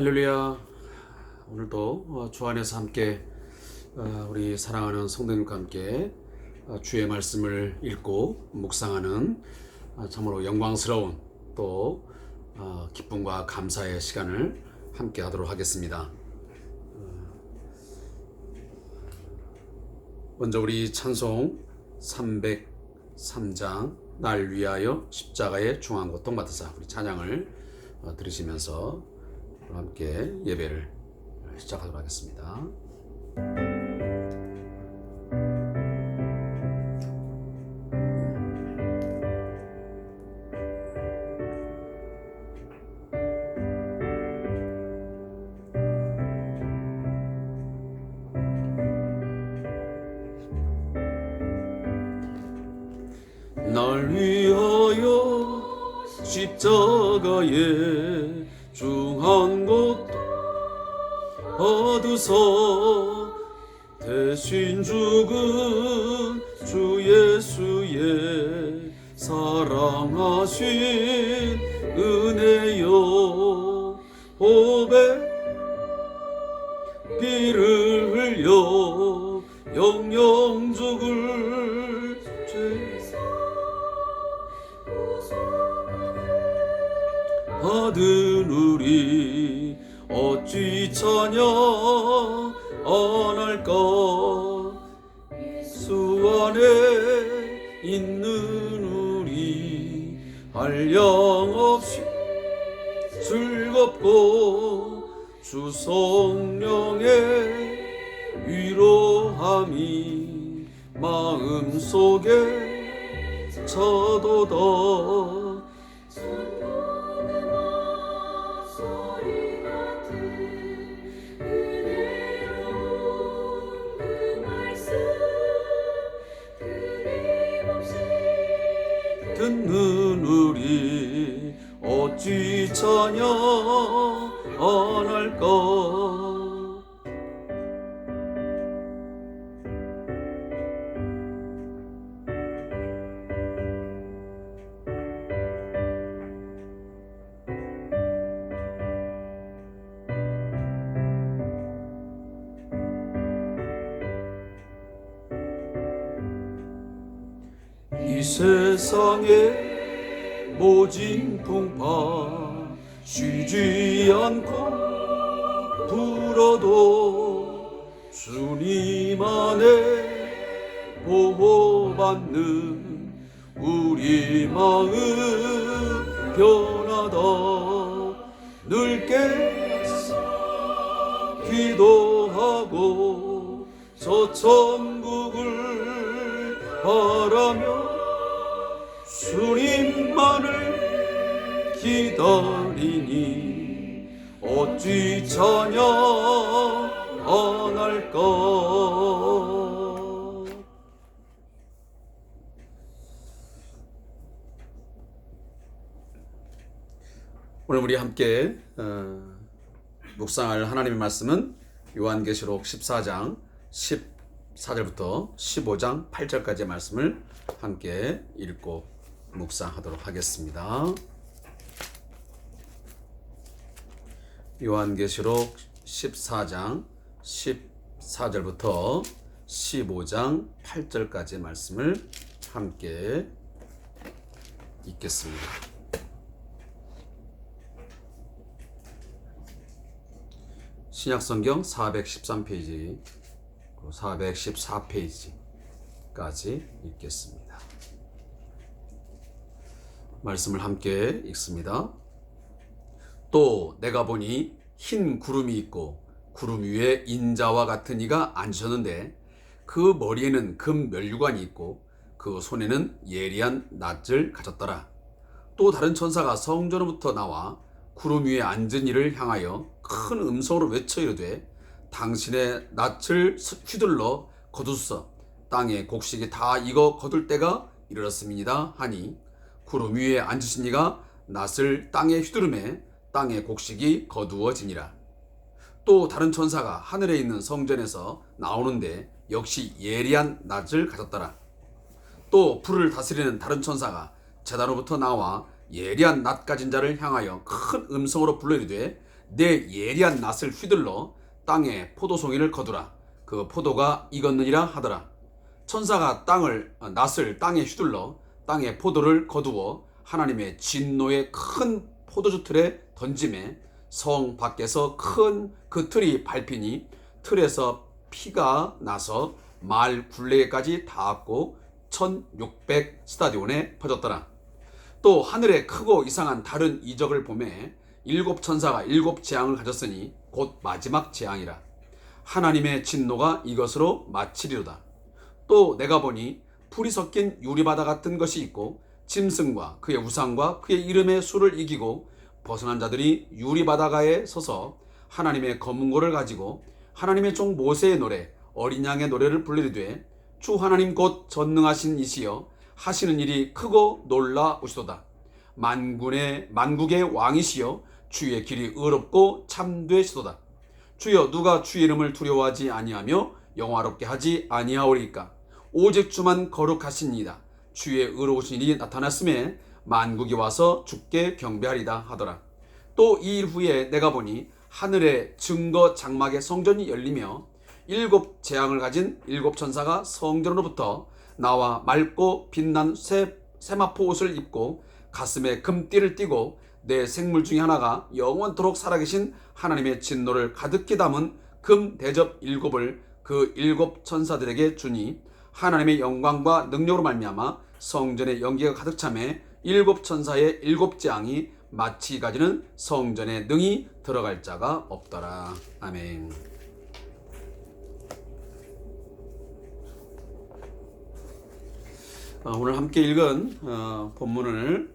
할렐루야. 오늘도 주 안에서 함께 우리 사랑하는 성도님과 함께 주의 말씀을 읽고 묵상하는 참으로 영광스러운 또 기쁨과 감사의 시간을 함께 하도록 하겠습니다. 먼저 우리 찬송 303장 날 위하여 십자가의 중앙고통 받으사, 우리 찬양을 들으시면서 함께 예배를 시작하도록 하겠습니다. 날 위하여 십자가에 중한고통 받으사 대신 죽은 주 예수의 사랑하신 은혜여, 보배 피를 흘려 영영 죽을 죄 받은 우리 어찌 찬양 안 할까. 수 안에 있는 우리 한량없이 즐겁고 주 성령의 위로함이 마음속에 차도다. 듣는 우리 어찌 찬양 안 할까. 이 세상에 모진 풍파 쉬지 않고 불어도 주님 안에 보호받는 우리 마음 변하다. 늘 깨서 기도하고 저 천국을 바라며 주님만을 기다리니 어찌 찬양 안 할까. 오늘 우리 함께 묵상할 하나님의 말씀은 요한계시록 14장 14절부터 15장 8절까지의 말씀을 함께 읽고 묵상하도록 하겠습니다. 요한계시록 14장 14절부터 15장 8절까지의 말씀을 함께 읽겠습니다. 신약성경 413페이지 414페이지까지 읽겠습니다. 말씀을 함께 읽습니다. 또 내가 보니 흰 구름이 있고 구름 위에 인자와 같은 이가 앉으셨는데 그 머리에는 금 면류관이 있고 그 손에는 예리한 낫을 가졌더라. 또 다른 천사가 성전으로부터 나와 구름 위에 앉은 이를 향하여 큰 음성으로 외쳐 이르되 당신의 낫을 휘둘러 거두소서. 땅의 곡식이 다 익어 거둘 때가 이르렀음이니이다 하니 구름 위에 앉으신 이가 낫을 땅에 휘두르매 땅의 곡식이 거두어지니라. 또 다른 천사가 하늘에 있는 성전에서 나오는데 역시 예리한 낫을 가졌더라. 또 불을 다스리는 다른 천사가 제단으로부터 나와 예리한 낫 가진 자를 향하여 큰 음성으로 불러 이르되 내 예리한 낫을 휘둘러 땅에 포도송이를 거두라. 그 포도가 익었느니라 하더라. 천사가 낫을 땅에 휘둘러 땅에 포도를 거두어 하나님의 진노의 큰 포도주 틀에 던짐에 성 밖에서 큰 그 틀이 밟히니 틀에서 피가 나서 마을 굴레까지 닿았고 1600 스타디온에 퍼졌더라. 또 하늘에 크고 이상한 다른 이적을 보매 7 천사가 7 재앙을 가졌으니 곧 마지막 재앙이라. 하나님의 진노가 이것으로 마치리로다. 또 내가 보니 풀이 섞인 유리바다 같은 것이 있고 짐승과 그의 우상과 그의 이름의 수를 이기고 벗어난 자들이 유리바다가에 서서 하나님의 검은고를 가지고 하나님의 종 모세의 노래 어린 양의 노래를 부르리되 주 하나님 곧 전능하신 이시여 하시는 일이 크고 놀라우시도다. 만국의 왕이시여 주의 길이 의롭고 참되시도다. 주여 누가 주의 이름을 두려워하지 아니하며 영화롭게 하지 아니하오리까. 오직 주만 거룩하시니이다. 주의 의로우신 일이 나타났음에 만국이 와서 주께 경배하리다 하더라. 또 이 일 후에 내가 보니 하늘의 증거 장막의 성전이 열리며 7 재앙을 가진 7 천사가 성전으로부터 나와 맑고 빛난 세마포 옷을 입고 가슴에 금띠를 띠고 내 생물 중에 하나가 영원토록 살아계신 하나님의 진노를 가득히 담은 금 대접 7을 그 7 천사들에게 주니 하나님의 영광과 능력으로 말미암아 성전의 연기가 가득 차매 7 천사의 7 재앙이 마치기까지는 성전에 능히 들어갈 자가 없더라. 아멘. 오늘 함께 읽은 본문을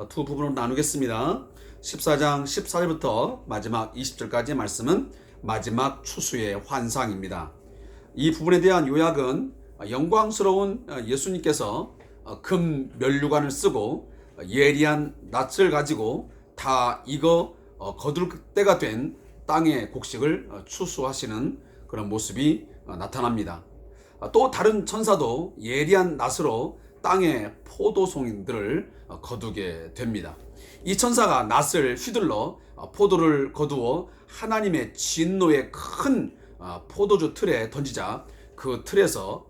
두 부분으로 나누겠습니다. 14장 14절부터 마지막 20절까지의 말씀은 마지막 추수의 환상입니다. 이 부분에 대한 요약은 영광스러운 예수님께서 금 면류관을 쓰고 예리한 낫을 가지고 다 익어 거둘 때가 된 땅의 곡식을 추수하시는 그런 모습이 나타납니다. 또 다른 천사도 예리한 낫으로 땅의 포도송이들을 거두게 됩니다. 이 천사가 낫을 휘둘러 포도를 거두어 하나님의 진노의 큰 포도주 틀에 던지자 그 틀에서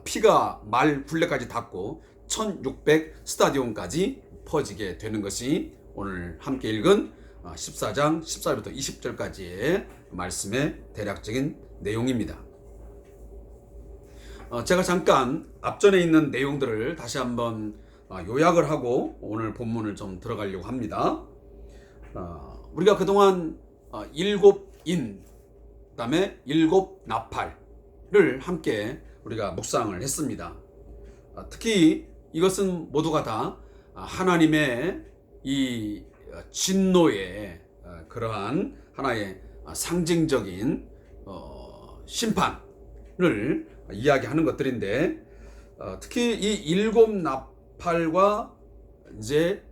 피가 말 굴레까지 닿고 1600 스타디온까지 퍼지게 되는 것이 오늘 함께 읽은 14장 14절부터 20절까지의 말씀의 대략적인 내용입니다. 제가 잠깐 앞전에 있는 내용들을 다시 한번 요약을 하고 오늘 본문을 좀 들어가려고 합니다. 우리가 그동안 7인 그다음에 7 나팔을 함께 우리가 묵상을 했습니다. 특히 이것은 모두가 다 하나님의 이 진노의 그러한 하나의 상징적인 심판을 이야기하는 것들인데, 특히 이 7 나팔과 이제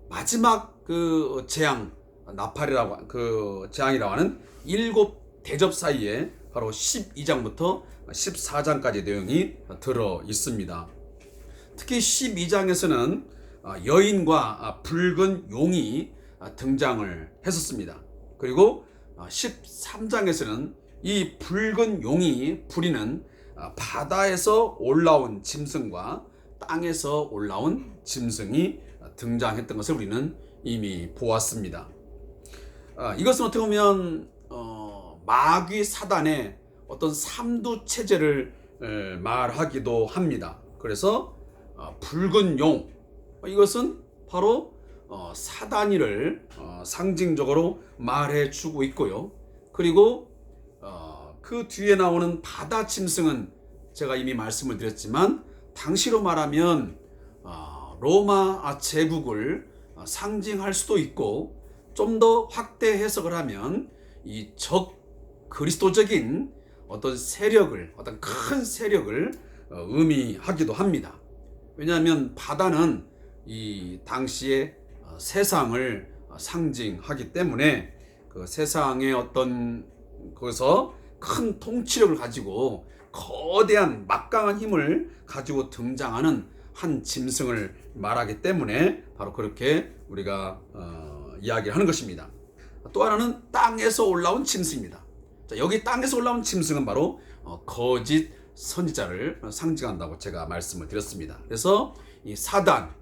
마지막 그 재앙 나팔이라고 그 재앙이라고 하는 7 대접 사이에 바로 12장부터 14장까지 내용이 들어 있습니다. 특히 12장에서는 여인과 붉은 용이 등장을 했었습니다. 그리고 13장에서는 이 붉은 용이 부리는 바다에서 올라온 짐승과 땅에서 올라온 짐승이 등장했던 것을 우리는 이미 보았습니다. 이것은 어떻게 보면 마귀 사단의 어떤 삼두 체제를 말하기도 합니다. 그래서 붉은 용, 이것은 바로 사단이를 상징적으로 말해주고 있고요. 그리고 그 뒤에 나오는 바다 짐승은 제가 이미 말씀을 드렸지만 당시로 말하면 로마 제국을 상징할 수도 있고, 좀 더 확대 해석을 하면 이 적 그리스도적인 어떤 세력을, 어떤 큰 세력을 의미하기도 합니다. 왜냐하면 바다는 이 당시의 세상을 상징하기 때문에 그 세상의 어떤 거기서 큰 통치력을 가지고 거대한 막강한 힘을 가지고 등장하는 한 짐승을 말하기 때문에 바로 그렇게 우리가 이야기를 하는 것입니다. 또 하나는 땅에서 올라온 짐승입니다. 자, 여기 땅에서 올라온 짐승은 바로 거짓 선지자를 상징한다고 제가 말씀을 드렸습니다. 그래서 이 사단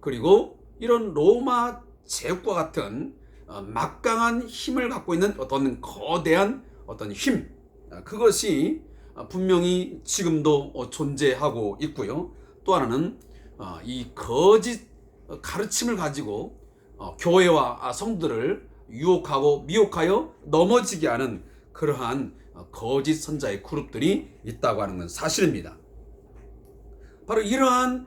그리고 이런 로마 제국과 같은 막강한 힘을 갖고 있는 어떤 거대한 어떤 힘, 그것이 분명히 지금도 존재하고 있고요. 또 하나는 이 거짓 가르침을 가지고 교회와 성도들을 유혹하고 미혹하여 넘어지게 하는 그러한 거짓 선자의 그룹들이 있다고 하는 건 사실입니다. 바로 이러한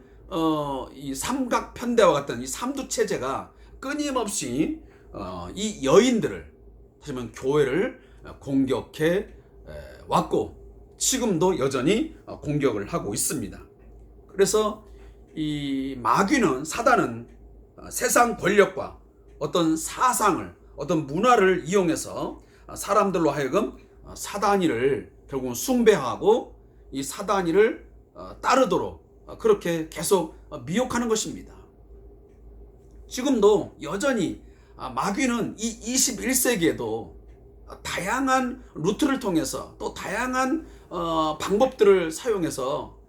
이 삼각편대와 같은 이 삼두체제가 끊임없이 이 여인들을, 다시 말하면 교회를 공격해 왔고 지금도 여전히 공격을 하고 있습니다. 그래서 이 마귀는, 사단은 세상 권력과 어떤 사상을, 어떤 문화를 이용해서 사람들로 하여금 사단이를 결국은 숭배하고 이 사단이를 따르도록 그렇게 계속 미혹하는 것입니다. 지금도 여전히 마귀는 이 21세기에도 다양한 루트를 통해서 또 다양한 방법들을 사용해서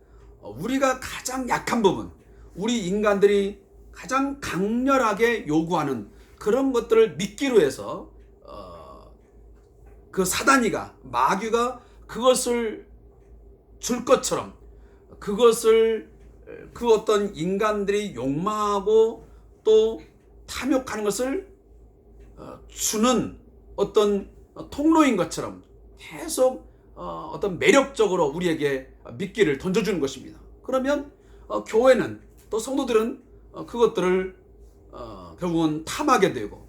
우리가 가장 약한 부분, 우리 인간들이 가장 강렬하게 요구하는 그런 것들을 믿기로 해서 그 사단이가, 마귀가 그것을 줄 것처럼, 그것을 그 어떤 인간들이 욕망하고 또 탐욕하는 것을 주는 어떤 통로인 것처럼 계속 어떤 매력적으로 우리에게 미끼를 던져주는 것입니다. 그러면 교회는, 또 성도들은 그것들을 결국은 탐하게 되고,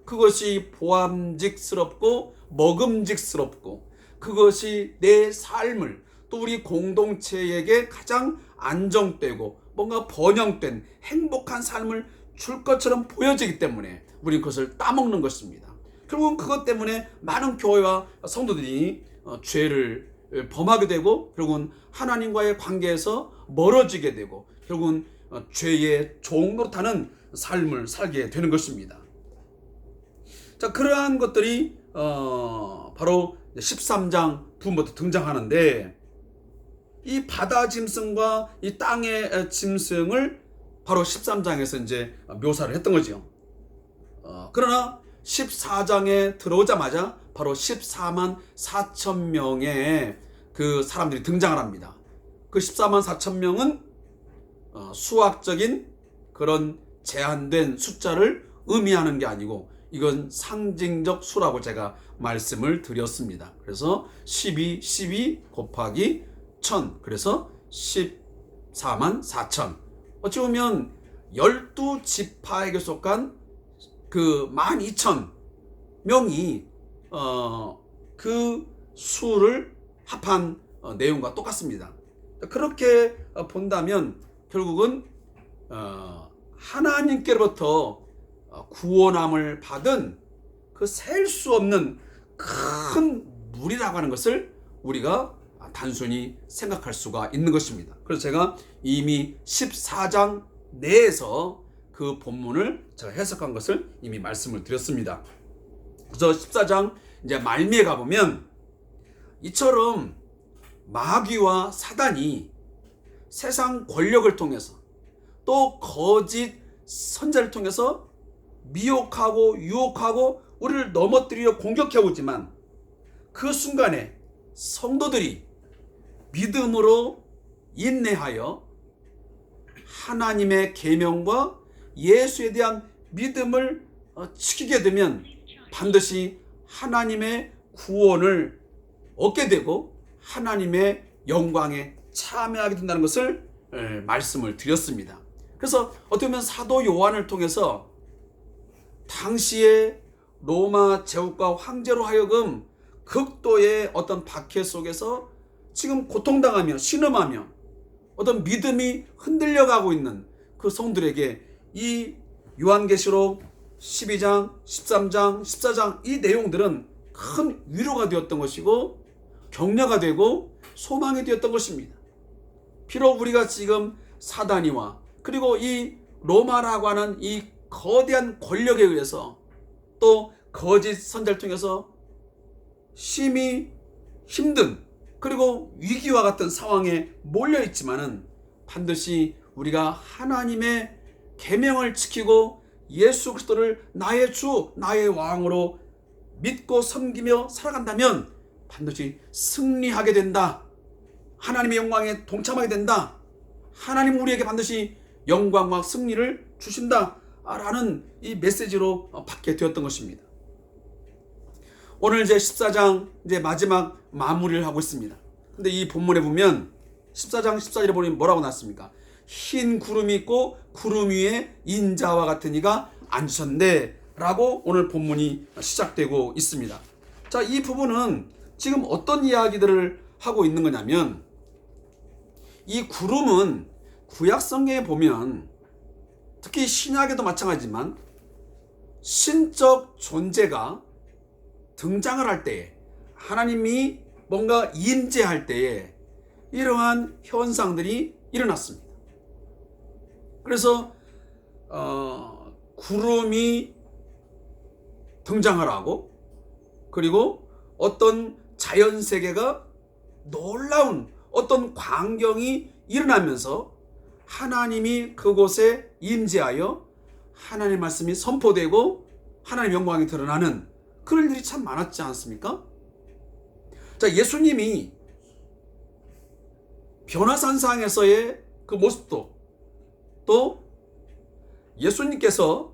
그것이 보암직스럽고 먹음직스럽고, 그것이 내 삶을, 또 우리 공동체에게 가장 안정되고 뭔가 번영된 행복한 삶을 줄 것처럼 보여지기 때문에 우리는 그것을 따먹는 것입니다. 결국은 그것 때문에 많은 교회와 성도들이 죄를 범하게 되고, 결국은 하나님과의 관계에서 멀어지게 되고, 결국은 죄의 종노릇하는 삶을 살게 되는 것입니다. 자, 그러한 것들이 바로 13장 부분부터 등장하는데, 이 바다 짐승과 이 땅의 짐승을 바로 13장에서 이제 묘사를 했던 거죠. 그러나 14장에 들어오자마자 바로 14만 4천 명의 그 사람들이 등장을 합니다. 그 14만 4천 명은 수학적인 그런 제한된 숫자를 의미하는 게 아니고, 이건 상징적 수라고 제가 말씀을 드렸습니다. 그래서 12 곱하기 1000, 그래서 14만 4천. 어찌 보면 12지파에게 속한 그 12,000명이 그 수를 합한 내용과 똑같습니다. 그렇게 본다면 결국은 하나님께로부터 구원함을 받은 그 셀 수 없는 큰 물이라고 하는 것을 우리가 단순히 생각할 수가 있는 것입니다. 그래서 제가 이미 14장 내에서 그 본문을 제가 해석한 것을 이미 말씀을 드렸습니다. 그래서 14장 이제 말미에 가보면 이처럼 마귀와 사단이 세상 권력을 통해서 또 거짓 선자를 통해서 미혹하고 유혹하고 우리를 넘어뜨리려 공격해 오지만, 그 순간에 성도들이 믿음으로 인내하여 하나님의 계명과 예수에 대한 믿음을 지키게 되면 반드시 하나님의 구원을 얻게 되고 하나님의 영광에 참여하게 된다는 것을 말씀을 드렸습니다. 그래서 어떻게 보면 사도 요한을 통해서 당시에 로마 제국과 황제로 하여금 극도의 어떤 박해 속에서 지금 고통당하며 신음하며 어떤 믿음이 흔들려가고 있는 그 성들에게 이 요한계시록 12장, 13장, 14장 이 내용들은 큰 위로가 되었던 것이고 격려가 되고 소망이 되었던 것입니다. 비록 우리가 지금 사단이와 그리고 이 로마라고 하는 이 거대한 권력에 의해서 또 거짓 선자를 통해서 심히 힘든 그리고 위기와 같은 상황에 몰려 있지만은 반드시 우리가 하나님의 계명을 지키고 예수 그리스도를 나의 주, 나의 왕으로 믿고 섬기며 살아간다면 반드시 승리하게 된다. 하나님의 영광에 동참하게 된다. 하나님 우리에게 반드시 영광과 승리를 주신다. 라는 이 메시지로 받게 되었던 것입니다. 오늘 이제 14장 이제 마지막 마무리를 하고 있습니다. 근데 이 본문에 보면 14장 14절에 보면 뭐라고 나왔습니까? 흰 구름이 있고 구름 위에 인자와 같은 이가 앉으셨네 라고 오늘 본문이 시작되고 있습니다. 자, 이 부분은 지금 어떤 이야기들을 하고 있는 거냐면 이 구름은 구약 성경에 보면 특히 신약에도 마찬가지지만 신적 존재가 등장을 할 때에 하나님이 뭔가 임재할 때에 이러한 현상들이 일어났습니다. 그래서 구름이 등장을 하고 그리고 어떤 자연세계가 놀라운 어떤 광경이 일어나면서 하나님이 그곳에 임재하여 하나님의 말씀이 선포되고 하나님의 영광이 드러나는 그런 일이 참 많았지 않습니까? 자, 예수님이 변화산상에서의 그 모습도 또 예수님께서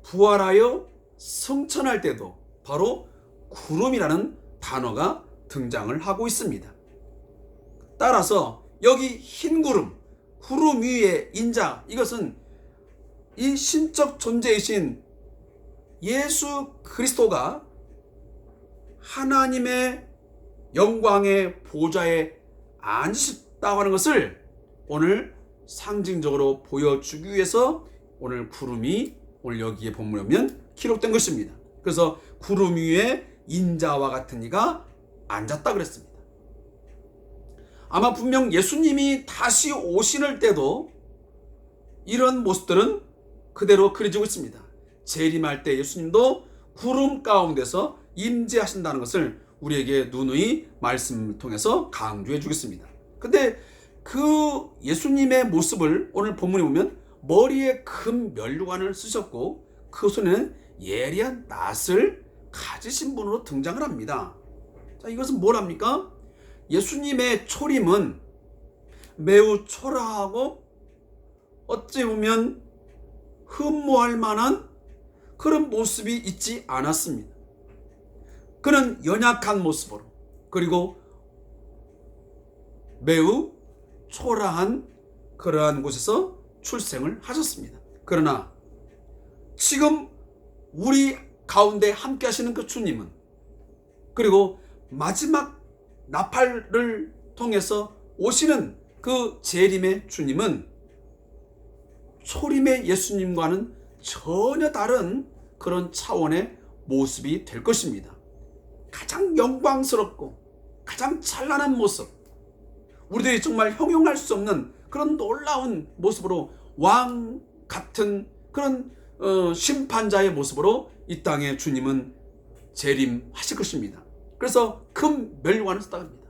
부활하여 승천할 때도 바로 구름이라는 단어가 등장을 하고 있습니다. 따라서 여기 흰 구름, 구름 위에 인자, 이것은 이 신적 존재이신 예수 그리스도가 하나님의 영광의 보좌에 앉으셨다고 하는 것을 오늘 상징적으로 보여주기 위해서 오늘 구름이 오늘 여기에 본문에 보면 기록된 것입니다. 그래서 구름 위에 인자와 같은 이가 앉았다 그랬습니다. 아마 분명 예수님이 다시 오실 때도 이런 모습들은 그대로 그려지고 있습니다. 재림할 때 예수님도 구름 가운데서 임재하신다는 것을 우리에게 누누이 말씀을 통해서 강조해 주겠습니다. 근데 그 예수님의 모습을 오늘 본문에 보면 머리에 큰 면류관을 쓰셨고 그 손에는 예리한 낫을 가지신 분으로 등장을 합니다. 자, 이것은 뭐랍니까? 예수님의 초림은 매우 초라하고 어찌 보면 흠모할 만한 그런 모습이 있지 않았습니다. 그는 연약한 모습으로 그리고 매우 초라한 그러한 곳에서 출생을 하셨습니다. 그러나 지금 우리 가운데 함께 하시는 그 주님은 그리고 마지막 나팔을 통해서 오시는 그 재림의 주님은 초림의 예수님과는 전혀 다른 그런 차원의 모습이 될 것입니다. 가장 영광스럽고 가장 찬란한 모습, 우리들이 정말 형용할 수 없는 그런 놀라운 모습으로 왕 같은 그런 심판자의 모습으로 이 땅에 주님은 재림하실 것입니다. 그래서 큰 멸관을 썼다 합니다.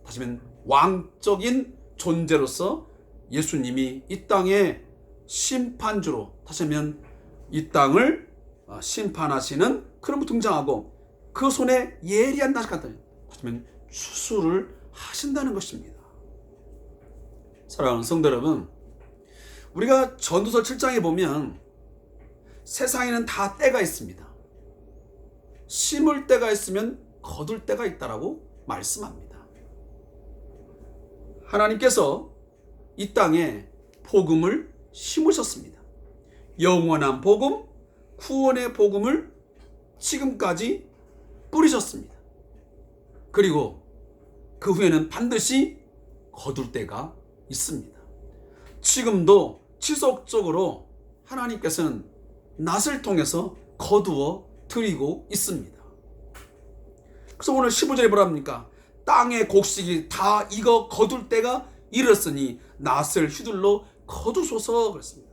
다시 말하면 왕적인 존재로서 예수님이 이 땅의 심판주로, 다시 말하면 이 땅을 심판하시는 그런 분 등장하고 그 손에 예리한 낫을 갖다 다시 말하면 추수를 하신다는 것입니다. 사랑하는 성도 여러분, 우리가 전도서 7장에 보면 세상에는 다 때가 있습니다. 심을 때가 있으면 거둘 때가 있다라고 말씀합니다. 하나님께서 이 땅에 복음을 심으셨습니다. 영원한 복음, 구원의 복음을 지금까지 뿌리셨습니다. 그리고 그 후에는 반드시 거둘 때가 있습니다. 지금도 지속적으로 하나님께서는 낫을 통해서 거두어 드리고 있습니다. 그래서 오늘 15절에 뭐라 합니까? 땅의 곡식이 다 익어 거둘 때가 이르렀으니 낫을 휘둘러 거두소서 그랬습니다.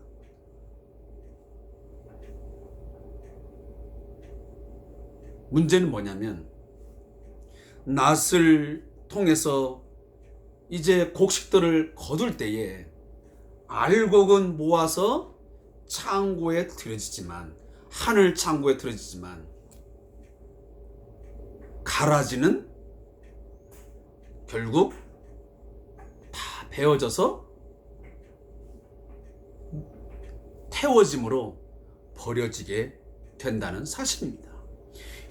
문제는 뭐냐면 낫을 통해서 이제 곡식들을 거둘 때에 알곡은 모아서 창고에 들여지지만, 하늘 창고에 들여지지만 가라지는 결국 다 베어져서 태워짐으로 버려지게 된다는 사실입니다.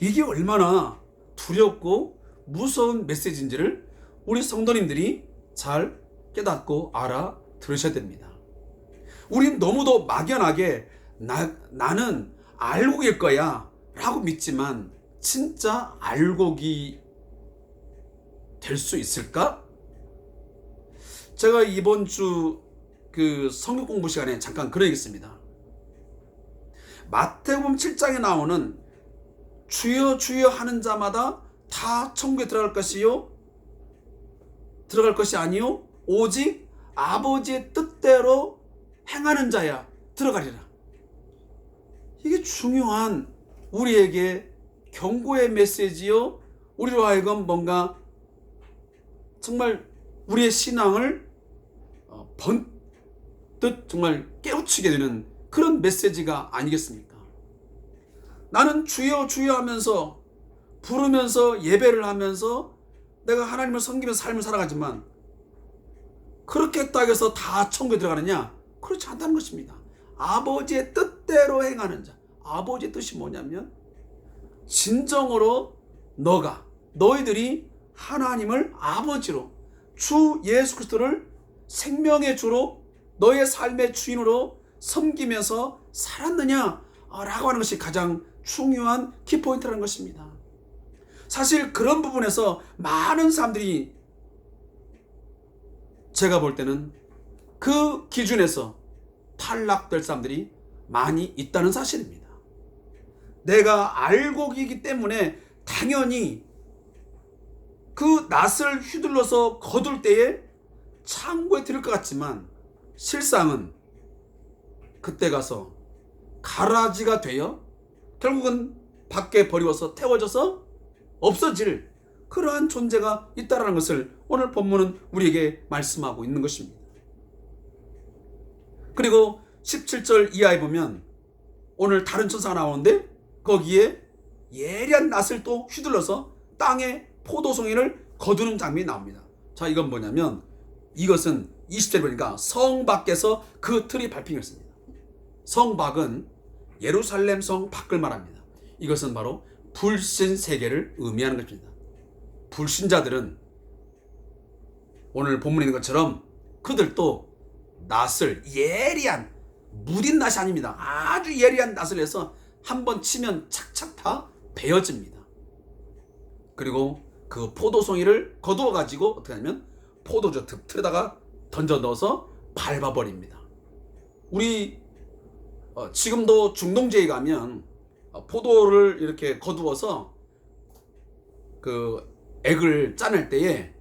이게 얼마나 두렵고 무서운 메시지인지를 우리 성도님들이 잘 깨닫고 알아 들으셔야 됩니다. 우린 너무도 막연하게 나는 알곡일 거야 라고 믿지만, 진짜 알곡이 될 수 있을까? 제가 이번 주 그 성경 공부 시간에 잠깐 그런 얘기 했습니다. 마태복음 7장에 나오는 주여 주여 하는 자마다 다 천국에 들어갈 것이요, 들어갈 것이 아니요 오직 아버지의 뜻대로 행하는 자야 들어가리라. 이게 중요한 우리에게 경고의 메시지요, 우리로 하여금 뭔가 정말 우리의 신앙을 번뜩 정말 깨우치게 되는 그런 메시지가 아니겠습니까? 나는 주여 주여 하면서 부르면서 예배를 하면서 내가 하나님을 섬기면서 삶을 살아가지만 그렇게 했다고 해서 다 천국에 들어가느냐? 그렇지 않다는 것입니다. 아버지의 뜻대로 행하는 자. 아버지의 뜻이 뭐냐면 진정으로 너희들이 하나님을 아버지로, 주 예수 그리스도를 생명의 주로, 너의 삶의 주인으로 섬기면서 살았느냐 라고 하는 것이 가장 중요한 키포인트라는 것입니다. 사실 그런 부분에서 많은 사람들이, 제가 볼 때는 그 기준에서 탈락될 사람들이 많이 있다는 사실입니다. 내가 알곡이기 때문에 당연히 그 낫을 휘둘러서 거둘 때에 창고에 들을 것 같지만, 실상은 그때 가서 가라지가 되어 결국은 밖에 버리워서 태워져서 없어질 그러한 존재가 있다는 것을 오늘 본문은 우리에게 말씀하고 있는 것입니다. 그리고 17절 이하에 보면 오늘 다른 천사가 나오는데 거기에 예리한 낫을 또 휘둘러서 땅에 포도송이를 거두는 장면이 나옵니다. 자, 이건 뭐냐면 이것은 20절에 보니까 성 밖에서 그 틀이 밟히겠습니다. 성 밖은 예루살렘 성 밖을 말합니다. 이것은 바로 불신 세계를 의미하는 것입니다. 불신자들은 오늘 본문에 있는 것처럼 그들도 낫을, 예리한 무딘 낫이 아닙니다. 아주 예리한 낫을 해서 한번 치면 착착 다 베어집니다. 그리고 그 포도송이를 거두어 가지고 어떻게 하냐면 포도주 틀에다가 던져 넣어서 밟아버립니다. 우리 지금도 중동지에 가면 포도를 이렇게 거두어서 그 액을 짜낼 때에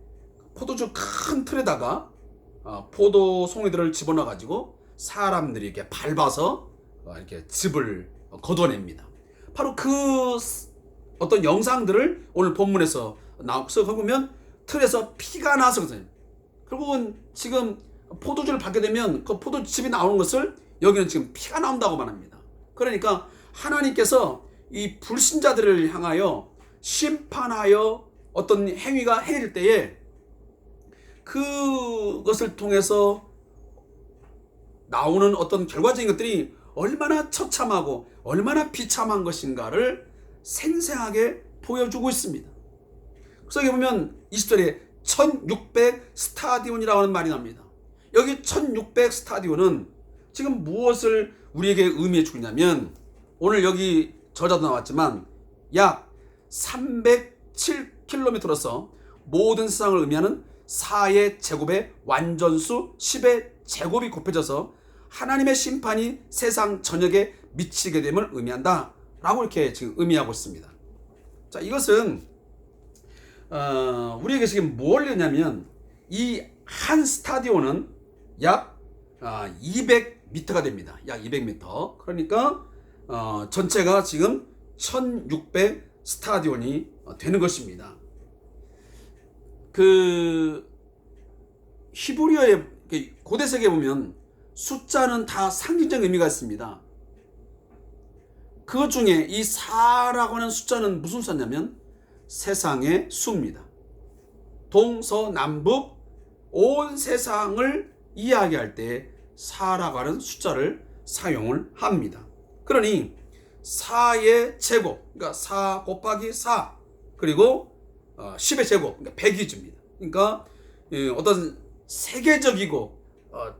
포도주 큰 틀에다가 포도 송이들을 집어넣어 가지고 사람들이 이렇게 밟아서 이렇게 즙을 거둬냅니다. 바로 그 어떤 영상들을 오늘 본문에서 나와서 보면 틀에서 피가 나서 그렇습니다. 결국은 지금 포도주를 받게 되면 그 포도즙이 나오는 것을 여기는 지금 피가 나온다고 말합니다. 그러니까 하나님께서 이 불신자들을 향하여 심판하여 어떤 행위가 해질 때에 그것을 통해서 나오는 어떤 결과적인 것들이 얼마나 처참하고 얼마나 비참한 것인가를 생생하게 보여주고 있습니다. 그래서 여기 보면 20절에 1600 스타디온이라고 하는 말이 납니다. 여기 1600 스타디온은 지금 무엇을 우리에게 의미해 주냐면, 오늘 여기 저자도 나왔지만 약 307km로서 모든 세상을 의미하는 4의 제곱의 완전수 10의 제곱이 곱해져서 하나님의 심판이 세상 전역에 미치게 됨을 의미한다 라고 이렇게 지금 의미하고 있습니다. 자, 이것은 우리에게 지금 뭘 얘기냐면 이 한 스타디온은 약 200m가 됩니다. 약 200m. 그러니까 전체가 지금 1600 스타디온이 되는 것입니다. 그 히브리어의 고대 세계에 보면 숫자는 다 상징적 의미가 있습니다. 그 중에 이 4라고 하는 숫자는 무슨 숫자냐면 세상의 수입니다. 동서남북 온 세상을 이야기할 때 4라고 하는 숫자를 사용을 합니다. 그러니 4의 제곱, 그러니까 4 곱하기 4, 그리고 10의 제곱, 그러니까 100이 줍니다. 그러니까 어떤 세계적이고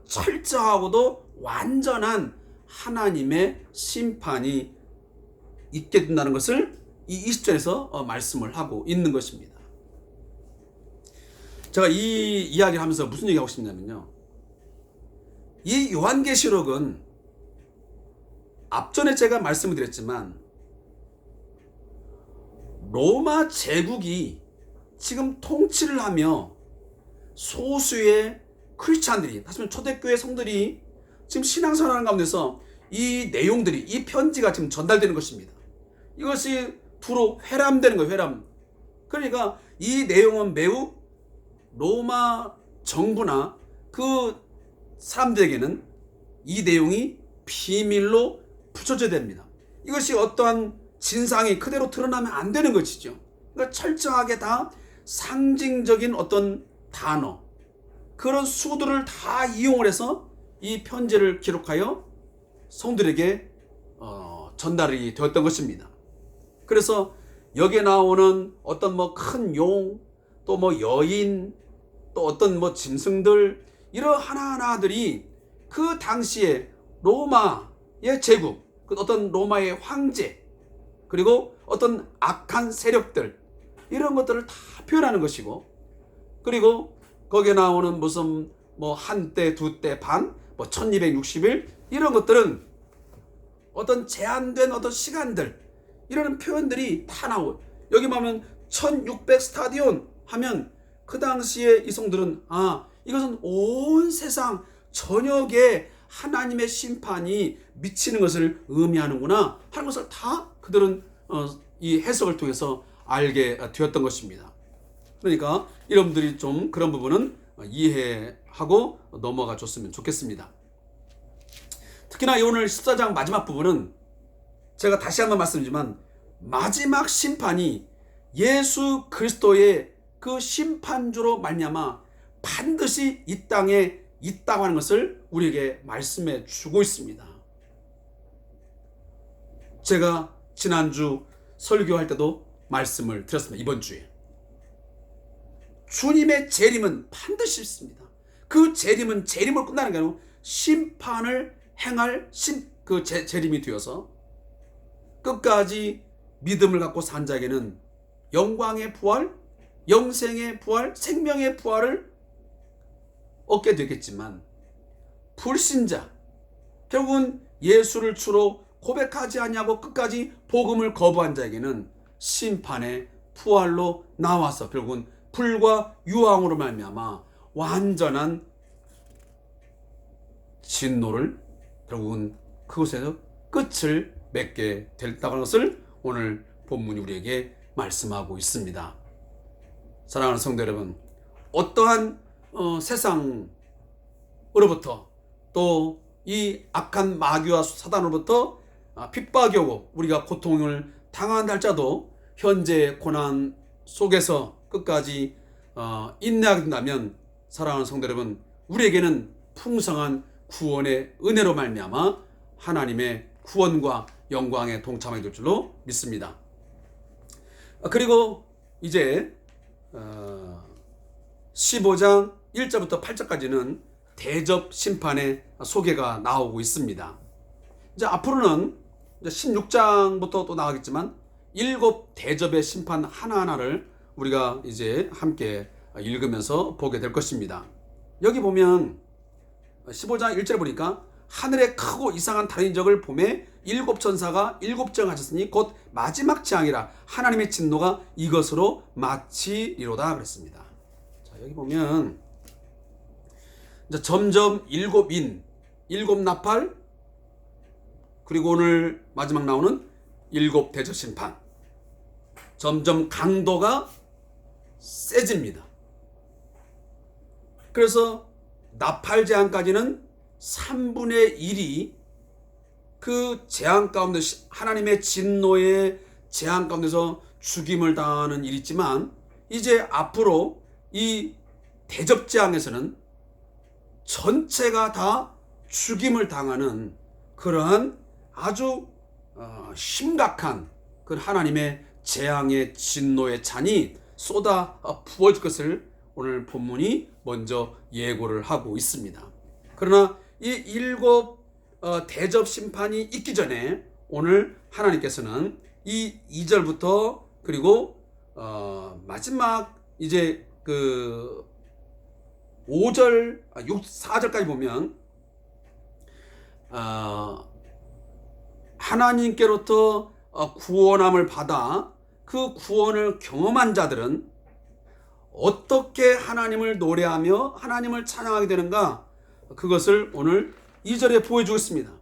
철저하고도 완전한 하나님의 심판이 있게 된다는 것을 이 20절에서 말씀을 하고 있는 것입니다. 제가 이 이야기를 하면서 무슨 얘기하고 싶냐면요, 이 요한계시록은 앞전에 제가 말씀을 드렸지만 로마 제국이 지금 통치를 하며 소수의 크리스찬들이, 다시 말하면 초대교회 성들이 지금 신앙생활하는 가운데서 이 내용들이, 이 편지가 지금 전달되는 것입니다. 이것이 두루 회람되는 거예요. 회람. 그러니까 이 내용은 매우 로마 정부나 그 사람들에게는 이 내용이 비밀로 붙여져야 됩니다. 이것이 어떠한 진상이 그대로 드러나면 안 되는 것이죠. 그러니까 철저하게 다 상징적인 어떤 단어, 그런 수들을 다 이용을 해서 이 편지를 기록하여 성들에게 전달이 되었던 것입니다. 그래서 여기에 나오는 어떤 뭐 큰 용, 또 뭐 여인, 또 어떤 뭐 짐승들, 이런 하나하나들이 그 당시에 로마의 제국, 그 어떤 로마의 황제, 그리고 어떤 악한 세력들, 이런 것들을 다 표현하는 것이고, 그리고 거기에 나오는 무슨 뭐 한때, 두때, 반, 뭐 1260일, 이런 것들은 어떤 제한된 어떤 시간들, 이런 표현들이 다 나오고, 여기 보면 1600 스타디온 하면 그 당시에 이 성들은 이것은 온 세상 전역에 하나님의 심판이 미치는 것을 의미하는구나 하는 것을 다 그들은 이 해석을 통해서 알게 되었던 것입니다. 그러니까 여러분들이 좀 그런 부분은 이해하고 넘어가 줬으면 좋겠습니다. 특히나 오늘 14장 마지막 부분은 제가 다시 한번 말씀드리지만 마지막 심판이 예수 그리스도의 그 심판주로 말미암아 반드시 이 땅에 있다고 하는 것을 우리에게 말씀해 주고 있습니다. 제가 지난주 설교할 때도 말씀을 드렸습니다. 이번 주에 주님의 재림은 반드시 있습니다. 그 재림은 재림으로 끝나는 게 아니고 심판을 행할 그 재림이 되어서 끝까지 믿음을 갖고 산 자에게는 영광의 부활, 영생의 부활, 생명의 부활을 얻게 되겠지만, 불신자, 결국은 예수를 주로 고백하지 않냐고 끝까지 복음을 거부한 자에게는 심판의 부활로 나와서 결국은 불과 유황으로 말미암아 완전한 진노를, 결국은 그곳에서 끝을 맺게 됐다고 하는 것을 오늘 본문이 우리에게 말씀하고 있습니다. 사랑하는 성도 여러분, 어떠한 세상으로부터 또 이 악한 마귀와 사단으로부터 핍박이 오고 우리가 고통을 당한다 할지라도 현재 고난 속에서 끝까지 인내하게 된다면, 사랑하는 성도 여러분, 우리에게는 풍성한 구원의 은혜로 말미암아 하나님의 구원과 영광에 동참하게 될 줄로 믿습니다. 그리고 이제 15장 1절부터 8절까지는 대접 심판의 소개가 나오고 있습니다. 이제 앞으로는 16장부터 또 나가겠지만 7 대접의 심판 하나하나를 우리가 이제 함께 읽으면서 보게 될 것입니다. 여기 보면 15장 1절에 보니까 하늘에 크고 이상한 다른 이적을 보매 7 천사가 7정 하셨으니 곧 마지막 재앙이라 하나님의 진노가 이것으로 마치리로다 그랬습니다. 자, 여기 보면 이제 점점 7인, 7 나팔, 그리고 오늘 마지막 나오는 7 대접 심판. 점점 강도가 세집니다. 그래서 나팔 재앙까지는 3분의 1이 그 재앙 가운데, 하나님의 진노의 재앙 가운데서 죽임을 당하는 일이 있지만, 이제 앞으로 이 대접 재앙에서는 전체가 다 죽임을 당하는 그러한 아주 심각한 그 하나님의 재앙의 진노의 잔이 쏟아 부어질 것을 오늘 본문이 먼저 예고를 하고 있습니다. 그러나 이 7 대접 심판이 있기 전에 오늘 하나님께서는 이 2절부터 그리고 마지막 이제 그 5절, 4절까지 보면 하나님께로부터 구원함을 받아 그 구원을 경험한 자들은 어떻게 하나님을 노래하며 하나님을 찬양하게 되는가, 그것을 오늘 2절에 보여주겠습니다.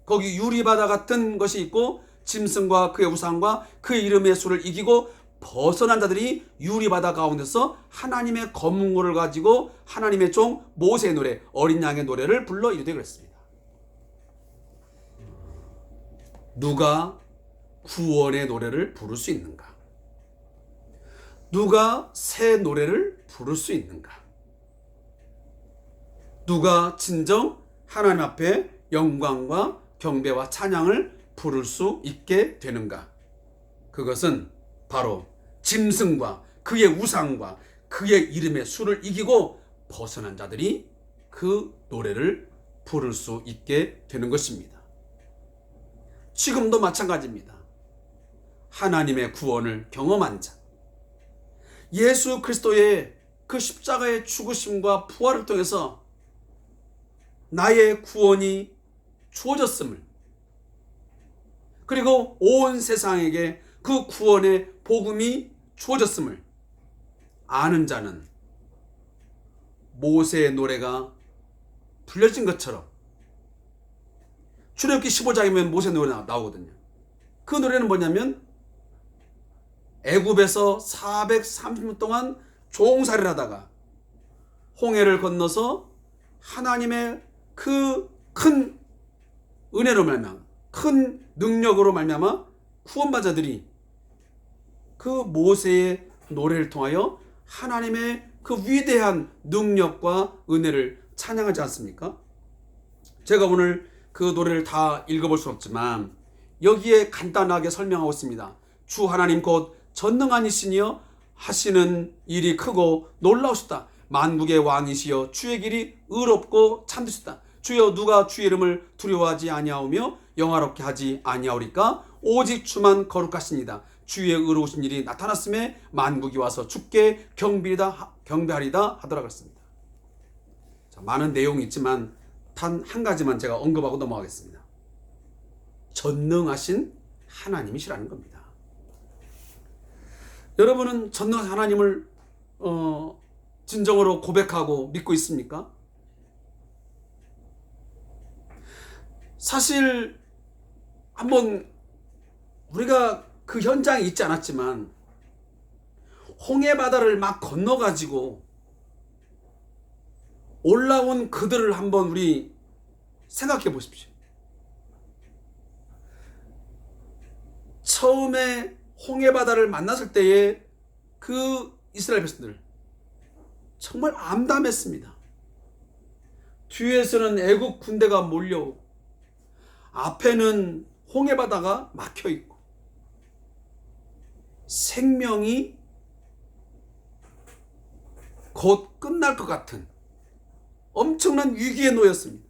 거기 유리바다 같은 것이 있고 짐승과 그의 우상과 그의 이름의 수를 이기고 벗어난 자들이 유리바다 가운데서 하나님의 검문고를 가지고 하나님의 종 모세의 노래, 어린 양의 노래를 불러 이르되 그랬습니다. 누가 구원의 노래를 부를 수 있는가? 누가 새 노래를 부를 수 있는가? 누가 진정 하나님 앞에 영광과 경배와 찬양을 부를 수 있게 되는가? 그것은 바로 짐승과 그의 우상과 그의 이름의 수를 이기고 벗어난 자들이 그 노래를 부를 수 있게 되는 것입니다. 지금도 마찬가지입니다. 하나님의 구원을 경험한 자, 예수 그리스도의 그 십자가의 죽으심과 부활을 통해서 나의 구원이 주어졌음을, 그리고 온 세상에게 그 구원의 복음이 주어졌음을 아는 자는 모세의 노래가 불려진 것처럼, 출애굽기 15장이면 모세 노래 나오거든요. 그 노래는 뭐냐면 애굽에서 430년 동안 종살이를 하다가 홍해를 건너서 하나님의 그 큰 은혜로 말미암아, 큰 능력으로 말미암아 구원받은 자들이 그 모세의 노래를 통하여 하나님의 그 위대한 능력과 은혜를 찬양하지 않습니까? 제가 오늘 그 노래를 다 읽어볼 수 없지만 여기에 간단하게 설명하고 있습니다. 주 하나님 곧 전능한 이시니여 하시는 일이 크고 놀라우시다. 만국의 왕이시여 주의 길이 의롭고 참되시다. 주여 누가 주의 이름을 두려워하지 아니하오며 영화롭게 하지 아니하오리까? 오직 주만 거룩하시니다. 주의 의로우신 일이 나타났음에 만국이 와서 주께 경배하리다 하더라 그랬습니다. 자, 많은 내용이 있지만 단 한 가지만 제가 언급하고 넘어가겠습니다. 전능하신 하나님이시라는 겁니다. 여러분은 전능하신 하나님을 진정으로 고백하고 믿고 있습니까? 사실 한번 우리가 그 현장에 있지 않았지만 홍해 바다를 막 건너가지고 올라온 그들을 한번 우리 생각해 보십시오. 처음에 홍해 바다를 만났을 때에 그 이스라엘 백성들 정말 암담했습니다. 뒤에서는 애국 군대가 몰려오고 앞에는 홍해 바다가 막혀 있고 생명이 곧 끝날 것 같은 엄청난 위기에 놓였습니다.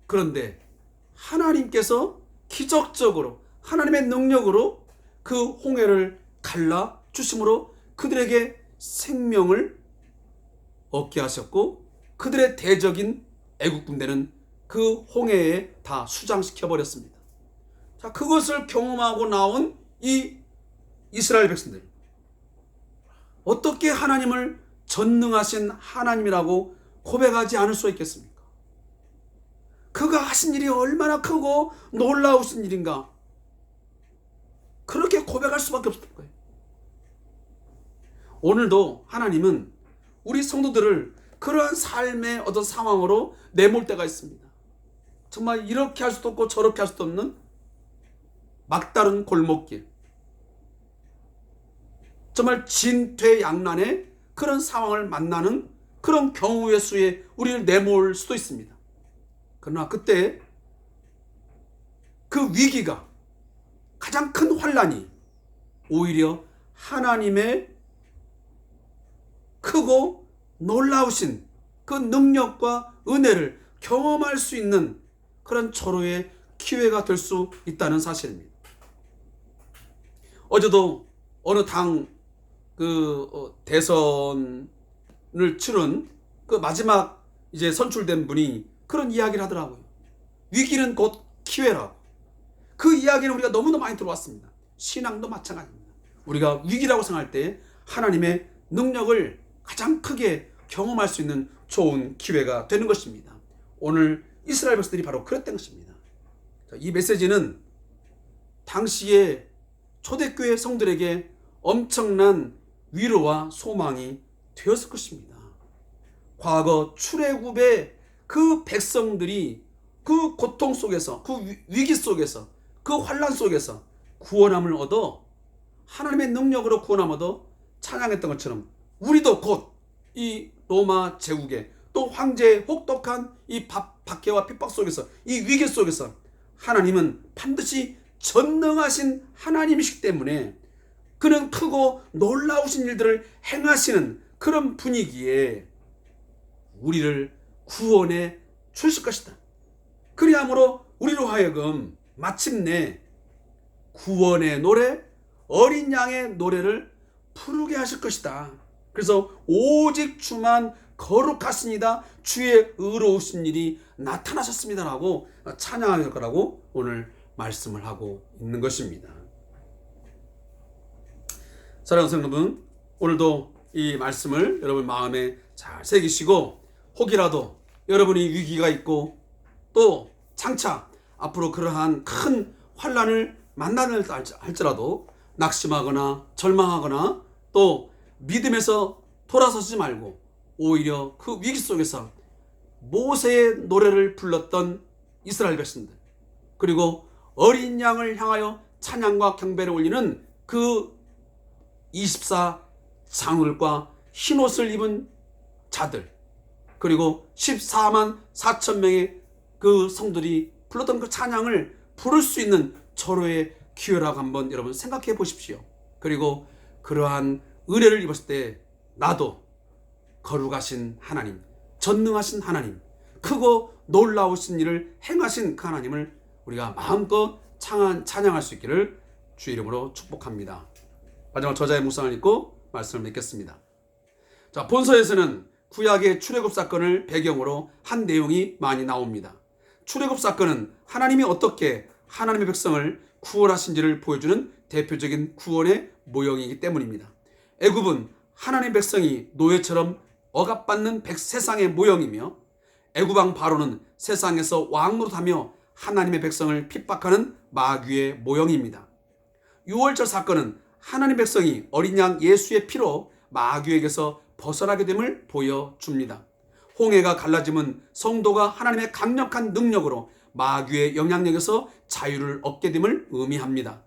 그런데 하나님께서 기적적으로 하나님의 능력으로 그 홍해를 갈라 주심으로 그들에게 생명을 얻게 하셨고 그들의 대적인 애국 군대는 그 홍해에 다 수장시켜 버렸습니다. 자, 그것을 경험하고 나온 이 이스라엘 백성들, 어떻게 하나님을 전능하신 하나님이라고 고백하지 않을 수 있겠습니까? 그가 하신 일이 얼마나 크고 놀라우신 일인가, 그렇게 고백할 수밖에 없을 거예요. 오늘도 하나님은 우리 성도들을 그러한 삶의 어떤 상황으로 내몰 때가 있습니다. 정말 이렇게 할 수도 없고 저렇게 할 수도 없는 막다른 골목길, 정말 진퇴양난의 그런 상황을 만나는 그런 경우의 수에 우리를 내몰 수도 있습니다. 그러나 그때 그 위기가, 가장 큰 환난이 오히려 하나님의 크고 놀라우신 그 능력과 은혜를 경험할 수 있는 그런 절호의 기회가 될 수 있다는 사실입니다. 어제도 어느 당 대선을 치른 그 마지막 이제 선출된 분이 그런 이야기를 하더라고요. 위기는 곧 기회라고. 그 이야기는 우리가 너무나 많이 들어왔습니다. 신앙도 마찬가지입니다. 우리가 위기라고 생각할 때 하나님의 능력을 가장 크게 경험할 수 있는 좋은 기회가 되는 것입니다. 오늘 이스라엘 백성들이 바로 그랬던 것입니다. 이 메시지는 당시에 초대교회 성들에게 엄청난 위로와 소망이 되었을 것입니다. 과거 출애굽의 그 백성들이 그 고통 속에서, 그 위기 속에서, 그 환난 속에서 구원함을 얻어 하나님의 능력으로 구원함을 얻어 찬양했던 것처럼 우리도 곧 이 로마 제국의 또 황제의 혹독한 이 박해와 핍박 속에서, 이 위기 속에서 하나님은 반드시 전능하신 하나님이시기 때문에 그는 크고 놀라우신 일들을 행하시는 그런 분위기에 우리를 구원해 주실 것이다. 그리함으로 우리로 하여금 마침내 구원의 노래, 어린 양의 노래를 부르게 하실 것이다. 그래서 오직 주만 거룩하시니다, 주의 의로우신 일이 나타나셨습니다라고 찬양할 거라고 오늘 말씀을 하고 있는 것입니다. 사랑하는 성도 여러분, 오늘도 이 말씀을 여러분 마음에 잘 새기시고, 혹이라도 여러분이 위기가 있고 또 장차 앞으로 그러한 큰 환난을 만나는 할지라도 낙심하거나 절망하거나 또 믿음에서 돌아서지 말고 오히려 그 위기 속에서 모세의 노래를 불렀던 이스라엘 백성들, 그리고 어린 양을 향하여 찬양과 경배를 올리는 그 24 장로들과 흰옷을 입은 자들, 그리고 14만 4천 명의 그 성들이 불렀던 그 찬양을 부를 수 있는 절호의 기회라고 한번 여러분 생각해 보십시오. 그리고 그러한 은혜를 입었을 때 나도 거룩하신 하나님, 전능하신 하나님, 크고 놀라우신 일을 행하신 그 하나님을 우리가 마음껏 찬양할 수 있기를 주의 이름으로 축복합니다. 마지막 저자의 묵상을 읽고 말씀을 맺겠습니다. 자, 본서에서는 구약의 출애굽 사건을 배경으로 한 내용이 많이 나옵니다. 출애굽 사건은 하나님이 어떻게 하나님의 백성을 구원하신지를 보여주는 대표적인 구원의 모형이기 때문입니다. 애굽은 하나님 백성이 노예처럼 억압받는 세상의 모형이며, 애굽왕 바로는 세상에서 왕노릇하며 하나님의 백성을 핍박하는 마귀의 모형입니다. 유월절 사건은 하나님 백성이 어린 양 예수의 피로 마귀에게서 벗어나게 됨을 보여줍니다. 홍해가 갈라짐은 성도가 하나님의 강력한 능력으로 마귀의 영향력에서 자유를 얻게 됨을 의미합니다.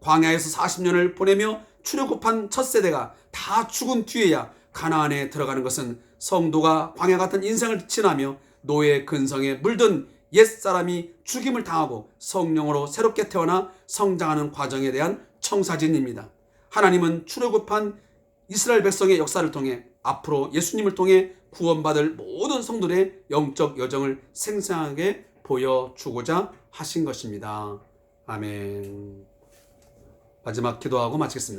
광야에서 40년을 보내며 출애굽한 첫 세대가 다 죽은 뒤에야 가나안에 들어가는 것은 성도가 광야 같은 인생을 지나며 노예 근성에 물든 옛사람이 죽임을 당하고 성령으로 새롭게 태어나 성장하는 과정에 대한 청사진입니다. 하나님은 출애굽한 이스라엘 백성의 역사를 통해 앞으로 예수님을 통해 구원받을 모든 성도들의 영적 여정을 생생하게 보여주고자 하신 것입니다. 아멘. 마지막 기도하고 마치겠습니다.